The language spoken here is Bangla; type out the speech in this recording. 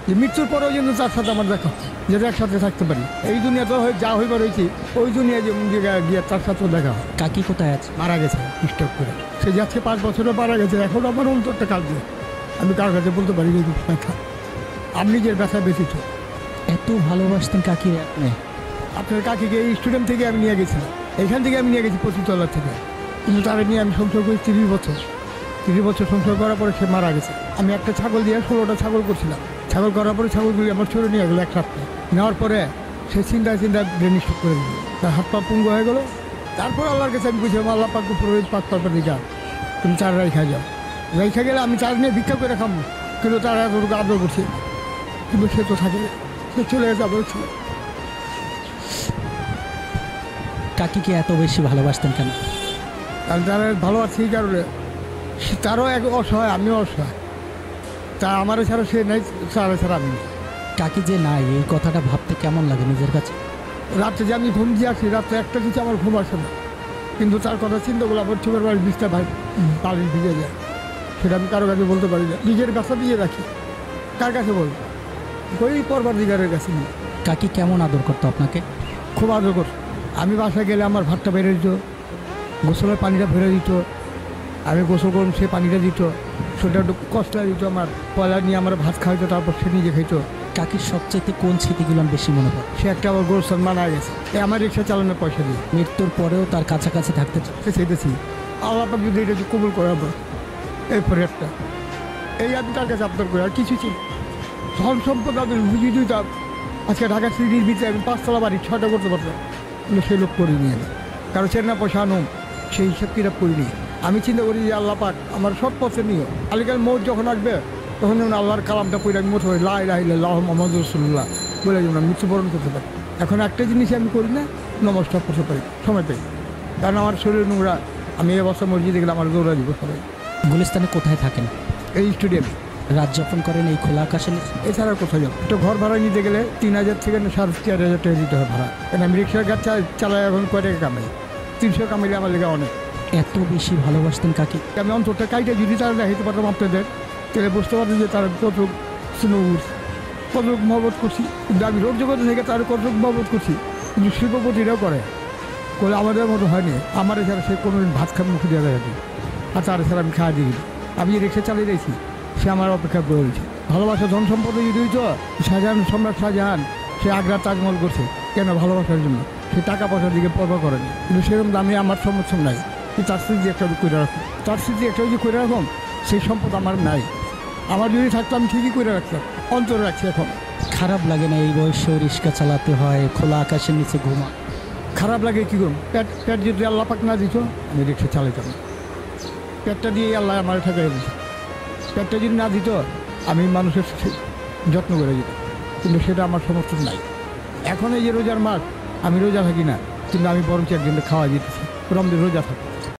যে মৃত্যুর পরেও যেন তার সাথে আমার দেখা যাতে একসাথে থাকতে পারি। এই দুনিয়াতে যা হইবার হয়েছি ওই দুনিয়া যেমন গিয়ে তার সাথেও দেখা হয়। কাকি কোথায় আছে? মারা গেছে স্ট্রোক করে। সে যে আজকে 5 বছরও মারা গেছে, এখন আমার অন্তরটা কাঁদছে। আমি কার কাছে বলতে পারি যে ব্যথা, আমি নিজের ব্যথা ব্যথিত। এত ভালোবাসতেন কাকি আপনি? আপনার কাকিকে এই স্টুডেন্ট থেকে আমি নিয়ে গেছিলাম, এখান থেকে আমি নিয়ে গেছি 25 তলা থেকে, কিন্তু তারা নিয়ে আমি সংসার করি 30 বছর। 30 বছর সংসার করার পরে সে মারা গেছে। আমি একটা ছাগল দিয়ে 16টা ছাগল করছিলাম। ছাগল করার পরে ছাগলগুলি আমার চলে নিয়ে গেলো এক রাত্রে। নেওয়ার পরে সে চিন্তায় ব্রেন স্ট্রোক করে দিল, তার হাত পা পুঙ্গ হয়ে গেলো। তারপর আল্লাহর কাছে আমি বুঝলাম, আল্লাহ পাক পুরোহিত পাক পারপর দিকা তুমি চার রাইখা যাও। রাইখা গেলে আমি চার নিয়ে ভিক্ষা করে খাবো, কিন্তু তারা এতটুকু আদর করছে, কিন্তু সে তো থাকে, সে চলে গেছে আবার ছিল। কাকিকে এত বেশি ভালোবাসতেন কেন? আর যারা ভালোবাসে এই কারণে, তারও এক অসহায়, আমিও অসহায়। তা আমারও ছাড়া সে নেই, তারা ছাড়া আমি নেই। কাকি যে নাই এই কথাটা ভাবতে কেমন লাগে নিজের কাছে? রাত্রে যে আমি ঘুম দিয়ে আসি, রাত্রে একটা কিছু আমার ঘুম আসে না, কিন্তু তার কথা চিন্তা করলে আমার চোখের বাড়ির বিষটা পানি ভিজে যায়। সেটা আমি কারো কাছে বলতে পারি না, নিজের কাছে দিয়ে রাখি। কার কাছে বলবো? ওই পরবার দিগারের কাছে নিয়ে। কাকি কেমন আদর করতো আপনাকে? খুব আদর করতো। আমি বাসায় গেলে আমার ভাতটা বেড়ে দিত, গোসলের পানিটা ভরে দিত, আমি গোসল করুন সে পানিটা দিত, সেটা একটু কষ্ট দিত। আমার পয়লা নিয়ে আমার ভাত খাইতো, তারপর সে নিজে খাইতো। কাকির সবচেয়ে কোন স্মৃতিগুলো বেশি মনে পড়ে? সে একটা আবার গোরস্থান মারা গেছে, আমার রিক্সা চালানোর পয়সা দিয়ে। মৃত্যুর পরেও তার কাছাকাছি থাকতে চাইতেছি, আল্লাহ পাক যদি এটা কবুল করে আবার এরপরে একটা এই আমি তার কাছে আপনার করে আর কিছু ছিল। ধন সম্পদ আমি বুঝিয়ে দিতাম। আজকে ঢাকা সিটির ভিতরে আমি 5 তলা বাড়ি 6টা করতে পারতাম, কিন্তু সেই লোক করিনি আমি। কারো চেনা পয়সা আনুম সেই হিসাব কিতাব করিনি। আমি চিন্তা করি যে আল্লাহ পাক আমার সব পথে নিও, আলিকাল মৌত যখন আসবে তখন যেমন আল্লাহর কালামটা পড়ে আমি মতো লা ইলাহা ইল্লাল্লাহ মুহাম্মাদুর রাসূলুল্লাহ বলে যেমন আমি মৃত্যুবরণ করতে পারি। এখন একটা জিনিসই আমি করি না, নমস্কার করতে পারি সময় পাই, কারণ আমার শরীর নোংরা। আমি এই অবস্থা মসজিদে গেলে আমার দৌড়া দিব সবাই। গুলিস্তানে কোথায় থাকেন? এই স্টেডিয়ামে। রাত যাপন করেন এই খোলা আকাশে? এছাড়া কোথায় যাবো? তো ঘর ভাড়া নিতে গেলে 3000 থেকে 4,500 টাকা দিতে হয় ভাড়া। কারণ আমি রিক্সার গাছ চালাই, এখন কয় টাকা কামাই? 300 কামাইলে আমার লেগে অনেক। এত বেশি ভালোবাসতেন কাকি? আমি অন্তরটা কাইটা যদি তারা দেখাইতে পারতাম আপনাদের, তাহলে বুঝতে পারতেন যে তারা কতটুক স্নুর, কতটুক মহব্বত করছি। কিন্তু আমি রোগ জগতে থেকে তারা কতটুক মহব্বত করছি, কিন্তু শিল্পপতিরাও করে আমাদের মতো হয়নি। আমার এছাড়া সে কোনোদিন ভাত খান মুখে দেওয়া দেখি, আর তার এছাড়া আমি খাওয়া দিই। আমি যে রিক্সা চালিয়ে দিয়েছি, সে আমার অপেক্ষা করেছে। ভালোবাসা ধন সম্পদে যদি হইতো, শাহজাহান, সম্রাট শাহজাহান সে আগ্রা তাজমহল করছে কেন? ভালোবাসার জন্য। সে টাকা পয়সার দিকে পর্বা করেনি, কিন্তু সেরকম দামে আমার সমর্থন নাই। তার স্মৃতি একটা করে রাখুন, তার স্মৃতি একটা যদি করে রাখুন, সেই সম্পদ আমার নাই। আমার যদি থাকতো আমি ঠিকই করে রাখতাম, অন্তরে রাখছি। এখন খারাপ লাগে না এই বয়সেও রিক্সা চালাতে হয়, খোলা আকাশের নিচে ঘুমা? খারাপ লাগে কী করুন? পেট যদি আল্লাহ পাক না দিত আমি রিক্সা চালাইতাম। পেটটা দিয়ে আল্লাহ আমার ঠেকাই দিত। পেটটা যদি না দিত আমি মানুষের যত্ন করে দিতাম, কিন্তু সেটা আমার সমর্থন নাই। এখন এই যে রোজার মাস, আমি রোজা থাকি না, কিন্তু আমি বরঞ্চ একদিন খাওয়া দিতেছি, রমজান রোজা থাকি।